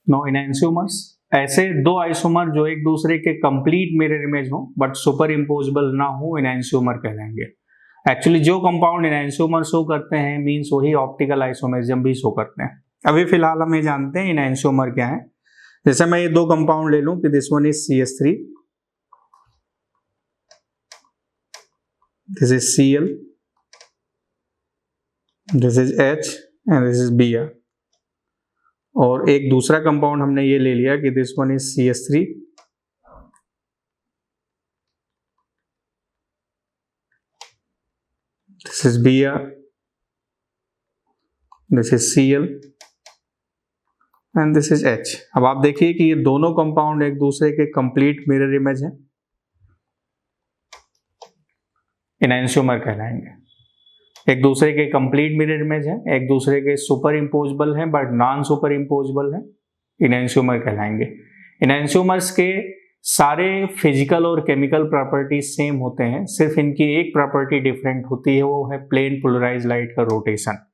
No इनैंशियोमर्स, ऐसे दो isomer जो एक दूसरे के कंप्लीट मिरर इमेज हो बट सुपर इम्पोजेबल ना हो, इनैंशियोमर कहलाएंगे। एक्चुअली जो कंपाउंड इनैंशियोमर शो करते हैं मीन्स वही ऑप्टिकल आइसोमेरिज्म भी शो करते हैं। अभी फिलहाल हम ये जानते हैं इनैंशियोमर क्या है। जैसे मैं ये दो कंपाउंड ले लूं कि this one is CH3, this is Cl, this is H and this is Br, और एक दूसरा कंपाउंड हमने ये ले लिया कि this one is CH3, this is Br, this is Cl and this is H। अब आप देखिए कि ये दोनों कंपाउंड एक दूसरे के कंप्लीट मिरर इमेज है, इनैंशियोमर कहलाएंगे। एक दूसरे के कंप्लीट मिरर इमेज है, एक दूसरे के सुपर इम्पोजेबल है बट नॉन सुपर इम्पोजेबल है, इनैंशियोमर कहलाएंगे। इनैंशियोमर्स के सारे फिजिकल और केमिकल प्रॉपर्टीज सेम होते हैं, सिर्फ इनकी एक प्रॉपर्टी डिफरेंट होती है, वो है प्लेन पोलराइज लाइट का रोटेशन।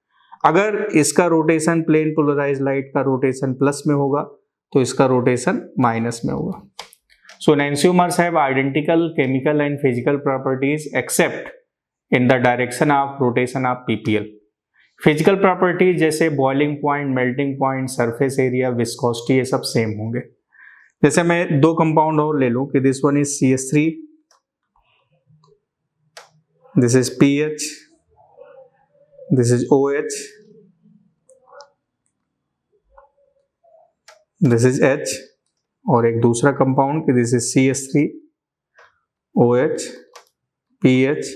अगर इसका रोटेशन प्लेन पोलराइज लाइट का रोटेशन प्लस में होगा तो इसका रोटेशन माइनस में होगा। So enantiomers have identical chemical and physical properties except in the direction of rotation of PPL। Physical properties जैसे boiling point, melting point, surface area, viscosity, ये सब सेम होंगे। जैसे मैं दो कंपाउंड और ले लूं कि this one is CH3, this is PH, this is OH, this is H, और एक दूसरा कंपाउंड कि this is CH3, OH, PH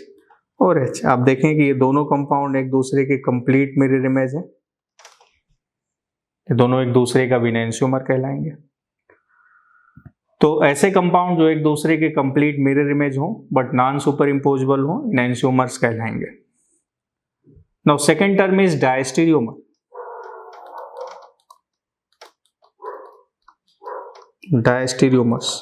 और H। आप देखें कि ये दोनों कंपाउंड एक दूसरे के कंप्लीट मिरर इमेज है, ये दोनों एक दूसरे का इनैंशियोमर कहलाएंगे। तो ऐसे कंपाउंड जो एक दूसरे के कंप्लीट मिरर इमेज हो बट नॉन सुपर इम्पोजेबल हो, इनैंशियोमर्स कहलाएंगे। Now second term is diastereomer. Diastereomers,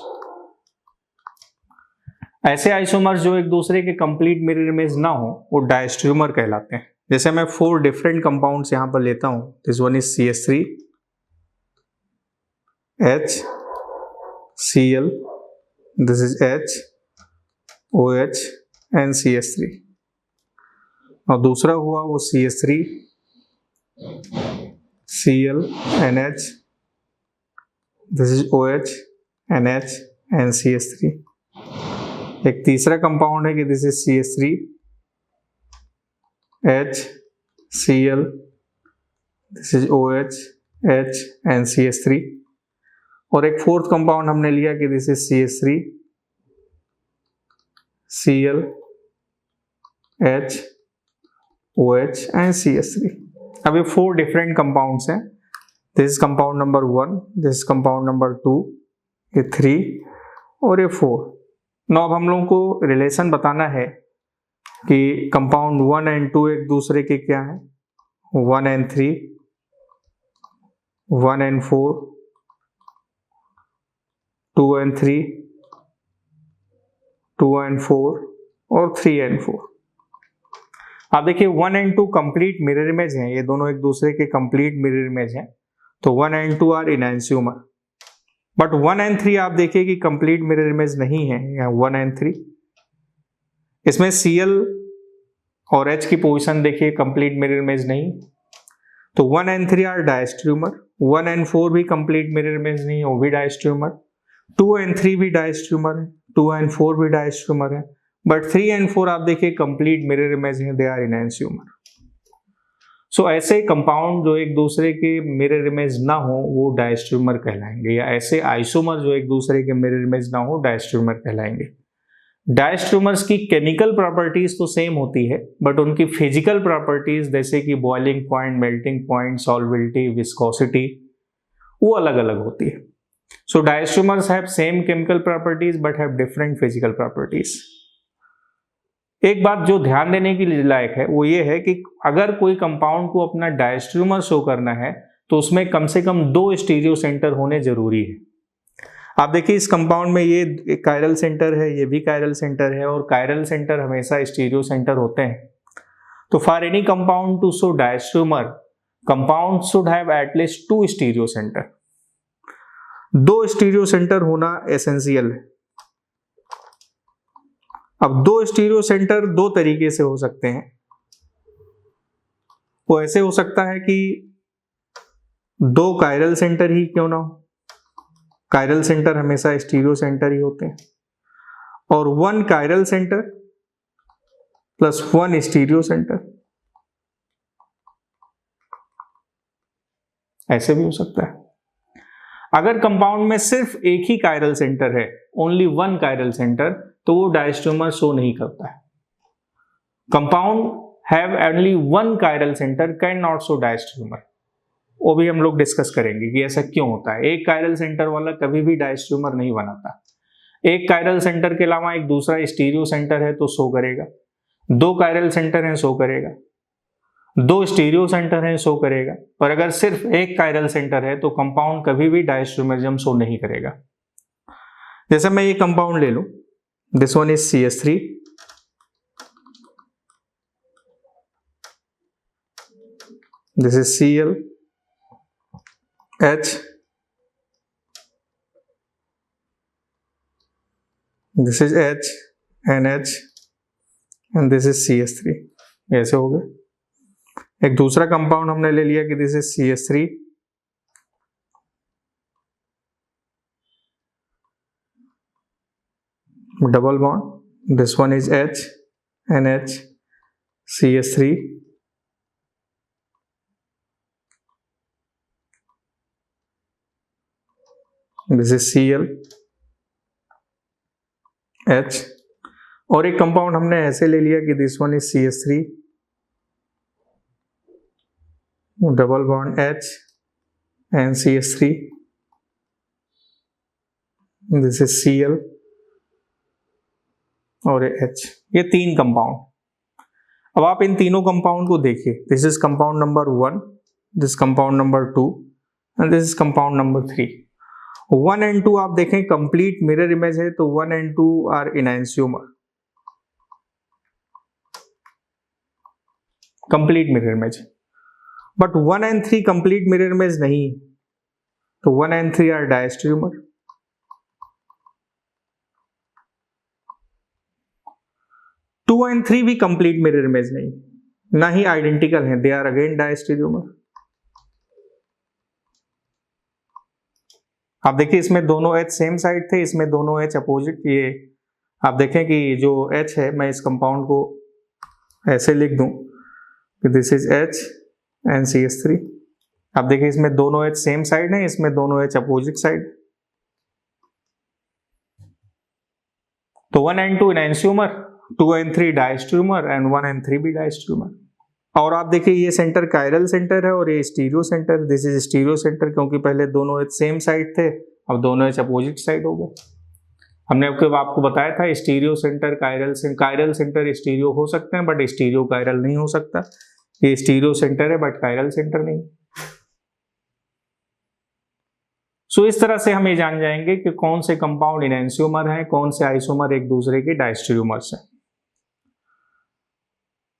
ऐसे आइसोमर्स जो एक दूसरे के कंप्लीट मिरर इमेज ना हो वो डायस्टीरियोमर कहलाते हैं। जैसे मैं 4 डिफरेंट कंपाउंड्स यहां पर लेता हूं, this one is CH3, H, Cl, this is H, OH and CH3, और दूसरा हुआ वो CH3, Cl and H, this is OH and H and CH3। एक तीसरा कंपाउंड है कि this is CH3, H, Cl, this is OH, H and CH3, और एक फोर्थ कंपाउंड हमने लिया कि this is CH3, Cl, H, OH and CH3। अब ये 4 डिफरेंट कंपाउंड्स हैं। This is compound number 1, this is compound number 2, ये 3 और ये 4। नो अब हम लोगों को रिलेशन बताना है कि कंपाउंड 1 एंड 2 एक दूसरे के क्या है, 1 एंड 3, 1 एंड 4, 2 एंड 3, 2 एंड 4 और 3 एंड 4। आप देखिए 1 एंड 2 कंप्लीट मिरर इमेज हैं, ये दोनों एक दूसरे के कंप्लीट मिरर इमेज हैं, तो 1 एंड 2 आर इनैंशियोमर। बट 1 एंड 3 आप देखिए कि कंप्लीट मिरर इमेज नहीं है, यहाँ 1 एंड 3। इसमें Cl और H की पोजीशन देखिए कंप्लीट मिरर इमेज नहीं, तो 1 एंड 3 आर डायस्टीरियोमर। 1 एंड 4 भी कंप्लीट मिरर इमेज नहीं है, वो भी डायस्टीरियोमर। 2 एंड 3 भी डायस्टीरियोमर है, 2 एंड 4 भी डायस्टीरियोमर है, बट 3 एंड 4 आप देखिए कंप्लीट मिरर इमेज है, दे आर इनैंशियोमर। सो ऐसे कंपाउंड जो एक दूसरे के मिरर इमेज ना हो वो डायस्टीरियोमर कहलाएंगे, या ऐसे आइसोमर जो एक दूसरे के मिरर इमेज ना हो डायस्टीरियोमर कहलाएंगे। डायस्टीरियोमर्स की केमिकल प्रॉपर्टीज तो सेम होती है बट उनकी फिजिकल प्रॉपर्टीज जैसे कि boiling point, melting point, solubility, viscosity वो अलग अलग होती है। So diastereomers have same chemical properties but have different physical properties. एक बात जो ध्यान देने की लायक है वो ये है कि अगर कोई कंपाउंड को अपना डायस्टीरियोमर शो करना है तो उसमें कम से कम 2 स्टीरियो सेंटर होने जरूरी है। आप देखिए इस कंपाउंड में ये कायरल सेंटर है, ये भी कायरल सेंटर है, और कायरल सेंटर हमेशा स्टीरियो सेंटर होते हैं। तो for any compound to show diastereomer, compound should have at least 2 stereo centre. दो स्टीरियो सेंटर होना एसेंशियल है। अब दो स्टीरियो सेंटर दो तरीके से हो सकते हैं। वो ऐसे हो सकता है कि दो कायरल सेंटर ही क्यों ना हो, कायरल सेंटर हमेशा स्टीरियो सेंटर ही होते हैं, और one chiral centre plus one stereo centre, ऐसे भी हो सकता है। अगर कंपाउंड में सिर्फ एक ही कायरल सेंटर है, ओनली वन कायरल सेंटर, तो वो डायस्ट्रोमर शो नहीं करता है। Compound have only one chiral centre can not show diastereomer, वो भी हम लोग डिस्कस करेंगे कि ऐसा क्यों होता है। एक कायरल सेंटर वाला कभी भी डायस्ट्रोमर नहीं बनाता। एक कायरल सेंटर के अलावा एक दूसरा स्टीरियो सेंटर है तो शो करेगा, दो कायरल सेंटर है शो करेगा, दो स्टीरियो सेंटर है शो करेगा, पर अगर सिर्फ एक कायरल सेंटर है तो कंपाउंड कभी भी डायस्ट्रोमरिज्म शो नहीं करेगा। जैसे मैं ये कंपाउंड ले लूं, this one is CH3, this is Cl H, this is H NH and this is CH3, ऐसे हो गए। एक दूसरा कंपाउंड हमने ले लिया कि this is CH3, double bond, this one is H NH CH3, this is Cl H, और एक कंपाउंड हमने ऐसे ले लिया कि this one is CH3, double bond H and CH3, this is Cl और H, ये तीन कंपाउंड। अब आप इन तीनों कंपाउंड को देखिए, this is compound number 1, this compound number 2 and this is compound number 3। 1 and 2 आप देखें कंप्लीट मिरर इमेज है, तो 1 and 2 are enantiomer, complete mirror image. But 1 and 3 complete mirror image नहीं, तो 1 and 3 आर डायस्ट्रोमर। 2 and 3 भी complete mirror image नहीं, ना ही identical हैं, दे आर अगेन डायस्ट्रोमर। आप देखिए इसमें दोनों H सेम साइड थे, इसमें दोनों H अपोजिट। ये आप देखें कि जो H है, मैं इस कंपाउंड को ऐसे लिख दूं कि this is H and CH3। आप देखिए इसमें दोनों H सेम साइड है, इसमें दोनों H अपोजिट साइड। तो 1 and 2 इनैंशियोमर, 2 and 3 diastereomer and 1 and 3 भी डायस्ट्रोमर। और आप देखिए ये सेंटर कायरल सेंटर है और ये stereo centre, this is stereo centre, क्योंकि पहले दोनों H सेम साइड थे, अब दोनों H अपोजिट साइड हो गए। हमने आपको बताया था stereo centre chiral centre stereo हो सकते हैं, बट स्टीरियो कायरल नहीं हो सकता। ये स्टीरियो सेंटर है बट कायरल सेंटर नहीं। सो इस तरह से हम ये जान जाएंगे कि कौन से कंपाउंड इनैंशियोमर हैं, कौन से आइसोमर एक दूसरे के डायस्ट्रोमर्स हैं।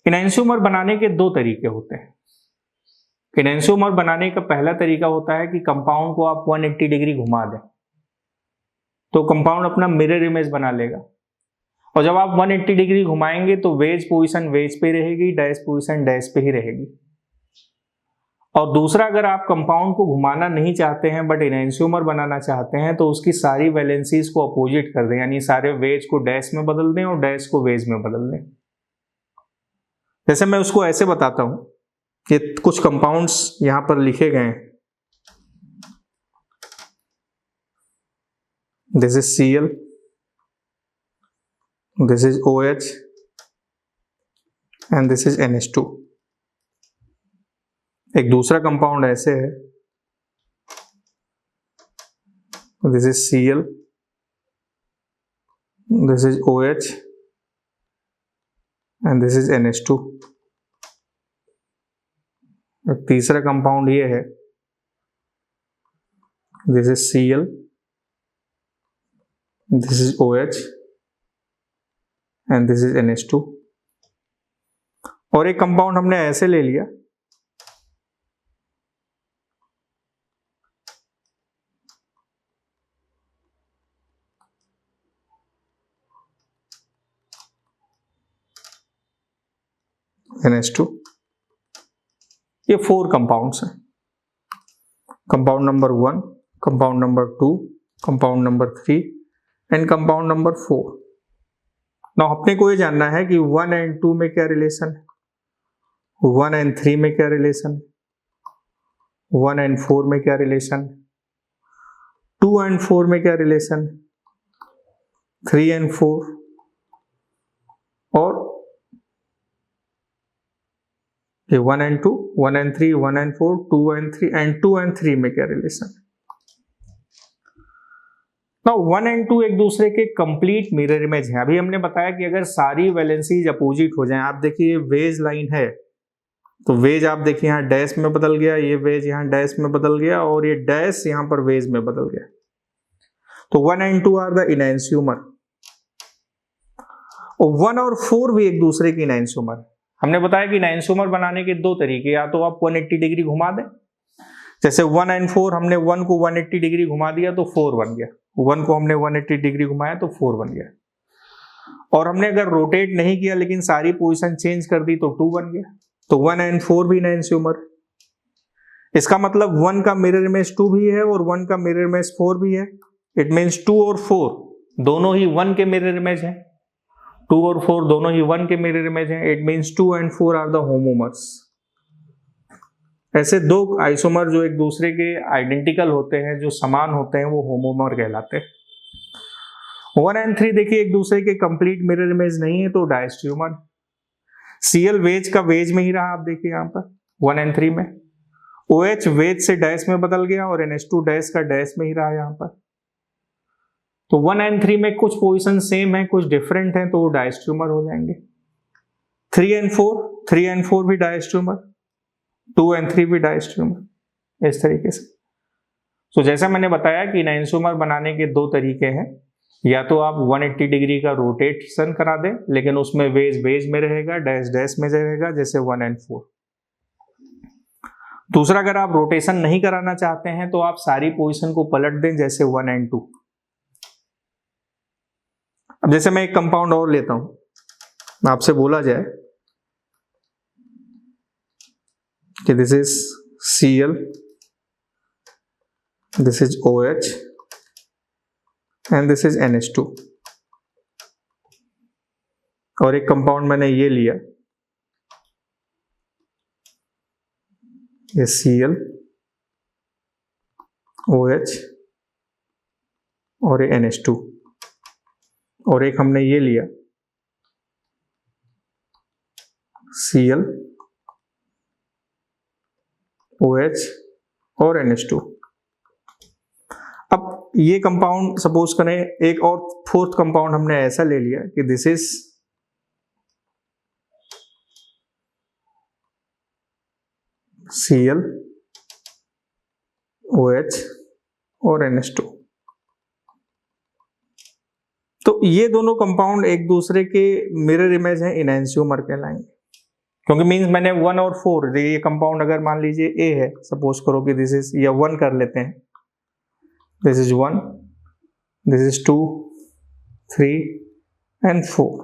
इनैंशियोमर बनाने के दो तरीके होते हैं। इनैंशियोमर बनाने का पहला तरीका होता है कि कंपाउंड को आप 180 डिग्री घुमा दें, तो कंपाउंड अपना मिरर इमेज बना लेगा। और जब आप 180 डिग्री घुमाएंगे तो वेज पोजीशन वेज पे रहेगी, डैश पोजीशन डैश पे ही रहेगी। और दूसरा, अगर आप कंपाउंड को घुमाना नहीं चाहते हैं बट इनैंशियोमर बनाना चाहते हैं, तो उसकी सारी वैलेंसीज को अपोजिट कर दें, यानी सारे वेज को डैश में बदल दें और डैश को वेज में बदल दें। जैसे मैं उसको ऐसे बताता हूं कि कुछ कंपाउंड्स यहां पर लिखे गए हैं, this is Cl, this is OH and this is NH2। एक दूसरा कंपाउंड ऐसे है, this is Cl, this is OH and this is NH2। एक तीसरा कंपाउंड ये है, this is Cl, this is OH and this is NH2। और एक कंपाउंड हमने ऐसे ले लिया, NH2। ये 4 कंपाउंड्स हैं, compound number 1, compound number 2, compound number 3 and compound number 4। Now अपने को ये जानना है कि 1 एंड 2 में क्या रिलेशन है, 1 एंड 3 में क्या रिलेशन है, 1 एंड 4 में क्या रिलेशन है, 2 एंड 4 में क्या रिलेशन है, 3 एंड 4 और ये 1 and 2, 1 and 3, 1 and 4, 2 and 3 and 2 and 3 में क्या रिलेशन है। नाउ 1 एंड 2 एक दूसरे के कंप्लीट मिरर इमेज है। अभी हमने बताया कि अगर सारी वैलेंसीज अपोजिट हो जाएं, आप देखिए वेज लाइन है तो वेज आप देखिए यहाँ डैश में बदल गया, ये वेज यहाँ डैश में बदल गया और ये डैश यहाँ पर वेज में बदल गया। तो 1 एंड 2 आर द इनैंस्यूमर। और 1 और 4 भी एक दूसरे की इनैंस्यूमर। हमने बताया कि इनैंस्यूमर बनाने के 2 तरीके, या तो आप 180 डिग्री घुमा दें, जैसे 1 एंड 4 हमने 1 को 180 डिग्री घुमा दिया तो 4 बन गया, 1 को हमने 180 डिग्री घुमाया तो 4 बन गया। और हमने अगर रोटेट नहीं किया लेकिन सारी पोजीशन चेंज कर दी तो 2 बन गया। तो 1 एंड 4 भी इनैंस्यूमर। इसका मतलब 1 का मिरर इमेज 2 भी है और 1 का मिरर इमेज 4 भी है। इट मीन्स 2 और 4 दोनों ही 1 के मिरर इमेज हैं, 2 और 4 दोनों ही 1 के मिरर इमेज हैं। It means 2 and 4 are the homomers. ऐसे 2 आइसोमर जो एक दूसरे के आइडेंटिकल होते हैं, जो समान होते हैं, वो होमोमर कहलाते हैं। 1 एंड 3 देखिए एक दूसरे के कंप्लीट मिरर इमेज नहीं है तो डायस्ट्रोमर। Cl वेज का वेज में ही रहा, आप देखिए यहाँ पर 1 एंड 3 में। OH वेज से डैश में बदल गया और NH2 डैश का डैश में ही रहा यहाँ पर। तो 1 एंड 3 में कुछ पोजीशन सेम है, कुछ डिफरेंट है, तो वो डायस्ट्रोमर हो जाएंगे। 3 एंड 4 भी डायस्ट्रोमर, 2 एंड 3 भी डायस्ट्रोमर, इस तरीके से। तो जैसा मैंने बताया कि इनैंस्यूमर बनाने के 2 तरीके हैं, या तो आप 180 डिग्री का रोटेशन करा दें लेकिन उसमें वेज वेज में रहेगा, डैश डैश में रहेगा, जैसे 1 एंड 4। दूसरा, अगर आप रोटेशन नहीं कराना चाहते हैं तो आप सारी पोजीशन को पलट दें, जैसे 1 एंड 2। अब जैसे मैं एक कंपाउंड और लेता हूं, आपसे बोला जाए कि this is Cl, this is OH and this is NH2, और एक कंपाउंड मैंने ये लिया, ये Cl, OH और ये NH2, और एक हमने ये लिया Cl, OH और NH2। अब ये कंपाउंड सपोज करें, एक और 4th कंपाउंड हमने ऐसा ले लिया कि दिस इज Cl, OH और NH2। तो ये दोनों कंपाउंड एक दूसरे के मिरर इमेज हैं, इनैंस्यूमर कहलाएंगे। क्योंकि मींस मैंने 1 और 4, ये कंपाउंड अगर मान लीजिए A है, सपोज करो कि दिस इज, या 1 कर लेते हैं, this is 1, this is 2, 3 and 4।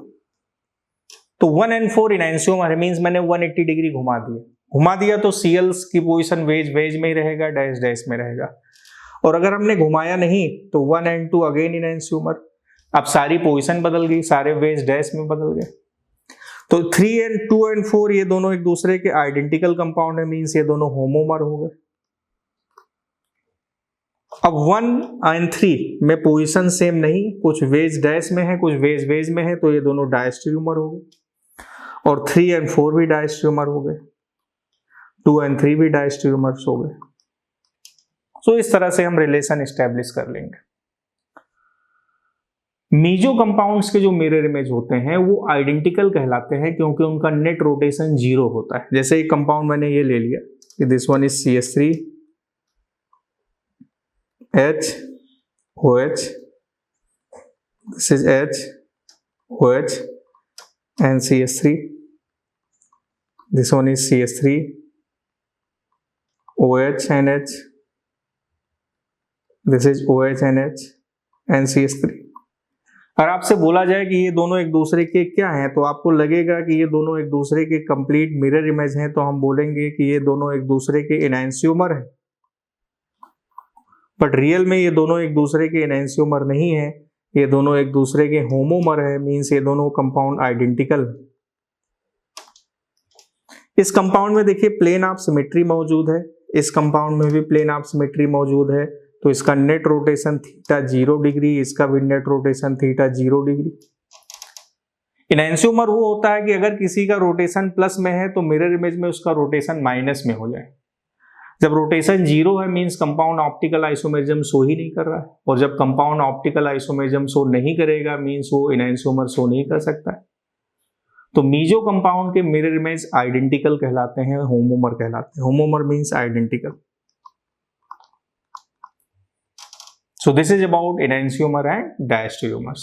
तो 1 एंड 4 इनैंस्यूमर है, मींस मैंने 180 डिग्री घुमा दिया तो Cl की पोजीशन वेज वेज में ही रहेगा, डैश डैश में रहेगा। और अगर हमने घुमाया नहीं तो 1 एंड 2 अगेन इनैंस्यूमर। अब सारी पोजीशन बदल गई, सारे वेज डैश में बदल गए। तो 3 एंड 2 एंड 4 ये दोनों एक दूसरे के आइडेंटिकल कंपाउंड है, मींस ये दोनों होमोमर हो गए। अब 1 एंड 3 में पोजीशन सेम नहीं, कुछ वेज डैश में है, कुछ वेज वेज में है, तो ये दोनों डायस्ट्रोमर हो गए। और 3 एंड 4 भी डायस्ट्रोमर हो गए, 2 एंड 3 भी डायस्ट्रोमर्स हो गए। सो इस तरह से हम रिलेशन एस्टेब्लिश कर लेंगे। मीजो कंपाउंड्स के जो मिरर इमेज होते हैं वो आइडेंटिकल कहलाते हैं क्योंकि उनका नेट रोटेशन 0 होता है। जैसे एक कंपाउंड मैंने ये ले लिया कि this one is CH3, H, OH, this is H, OH and CH3, this one is CH3, OH and H, this is OH and H and CH3। और आपसे बोला जाए कि ये दोनों एक दूसरे के क्या हैं, तो आपको लगेगा कि ये दोनों एक दूसरे के कंप्लीट मिरर इमेज हैं, तो हम बोलेंगे कि ये दोनों एक दूसरे के एनहांस्यूमर हैं। बट रियल में ये दोनों एक दूसरे के एनहांस्यूमर नहीं है, ये दोनों एक दूसरे के होमोमर है, मींस ये दोनों कंपाउंड आइडेंटिकल। इस कंपाउंड में देखिए प्लेन ऑफ सिमेट्री मौजूद है, इस कंपाउंड में भी प्लेन ऑफ सिमेट्री मौजूद है, तो इसका नेट रोटेशन थीटा 0 डिग्री, इसका भी नेट रोटेशन थीटा 0 डिग्री। एनहांस्यूमर वो होता है कि अगर किसी का रोटेशन प्लस में है तो मिरर इमेज में उसका रोटेशन माइनस में हो जाए। जब रोटेशन 0 है means compound optical isomerism show ही नहीं कर रहा है, और जब कंपाउंड ऑप्टिकल आइसोमेरिज्म शो नहीं करेगा मींस वो एनहांस्यूमर शो नहीं कर सकता है। तो मीजो कंपाउंड के मिरर इमेज आइडेंटिकल कहलाते हैं, होमोमर कहलाते हैं। Homomer means identical. So this is about enantiomer and diastereomers.